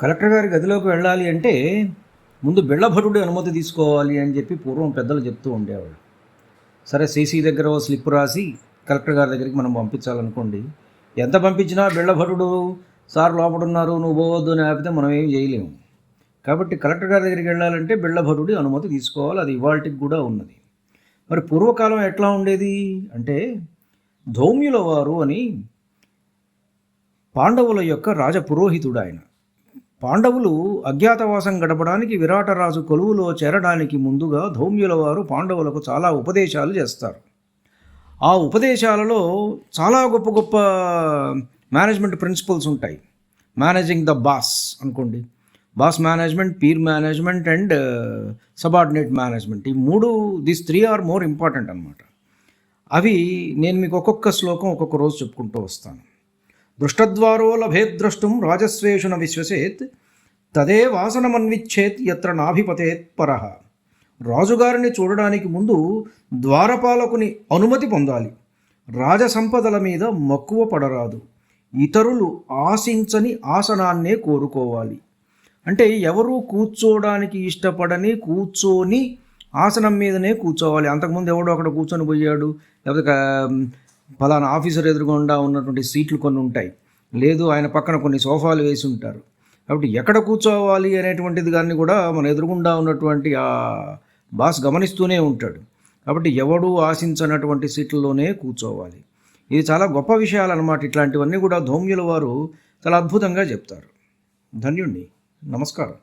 Collector గారి గదిలోకి వెళ్ళాలి అంటే ముందు బిళ్ళభటుడి అనుమతి తీసుకోవాలి అని చెప్పి పూర్వం పెద్దలు చెప్తూ ఉండేవాళ్ళు. సరే, సీసీ దగ్గర ఓ స్లిప్ రాసి కలెక్టర్ గారి దగ్గరికి మనం పంపించాలనుకోండి, ఎంత పంపించినా బిళ్ళభటుడు సార్ లోపడున్నారు నువ్వు పోవద్దు అని ఆపితే మనం ఏం చేయలేము. కాబట్టి కలెక్టర్ గారి దగ్గరికి వెళ్ళాలంటే బిళ్ళభటుడి అనుమతి తీసుకోవాలి. అది ఇవాళకి కూడా ఉన్నది. మరి పూర్వకాలం ఎట్లా ఉండేది అంటే, ధౌమ్యుల వారు అని పాండవుల యొక్క రాజపురోహితుడు ఆయన. పాండవులు అజ్ఞాతవాసం గడపడానికి విరాటరాజు కొలువులో చేరడానికి ముందుగా ధౌమ్యుల వారు పాండవులకు చాలా ఉపదేశాలు చేస్తారు. ఆ ఉపదేశాలలో చాలా గొప్ప గొప్ప మేనేజ్మెంట్ ప్రిన్సిపల్స్ ఉంటాయి. మేనేజింగ్ ద బాస్ అనుకోండి, boss management, peer management and subordinate management. ఈ these three are more important అనమాట. అవి నేను మీకు ఒక్కొక్క శ్లోకం ఒక్కొక్క రోజు చెప్పుకుంటూ వస్తాను. దృష్టద్వారో లభేద్ద్రష్టుం రాజస్వేషున విశ్వసేత్ తదే వాసనమన్విచ్చేత్ యత్ర నాభిపతేత్ పరః. రాజుగారిని చూడడానికి ముందు ద్వారపాలకుని అనుమతి పొందాలి. రాజసంపదల మీద మక్కువ పడరాదు. ఇతరులు ఆశించని ఆసనాన్నే కోరుకోవాలి. అంటే ఎవరు కూర్చోడానికి ఇష్టపడని కూర్చొని ఆసనం మీదనే కూర్చోవాలి. అంతకుముందు ఎవడో అక్కడ కూర్చొని పోయాడు, లేకపోతే ఫలానా ఆఫీసర్ ఎదురుగుండా ఉన్నటువంటి సీట్లు కొన్ని ఉంటాయి, లేదు ఆయన పక్కన కొన్ని సోఫాలు వేసి ఉంటారు. కాబట్టి ఎక్కడ కూర్చోవాలి అనేటువంటిది కానీ కూడా మన ఎదురుగుండా ఉన్నటువంటి ఆ బాస్ గమనిస్తూనే ఉంటాడు. కాబట్టి ఎవడు ఆశించినటువంటి సీట్లలోనే కూర్చోవాలి. ఇది చాలా గొప్ప విషయాలు అన్నమాట. ఇట్లాంటివన్నీ కూడా ధౌమ్యుల వారు చాలా అద్భుతంగా చెప్తారు. ధన్యుణ్ణి. నమస్కారం.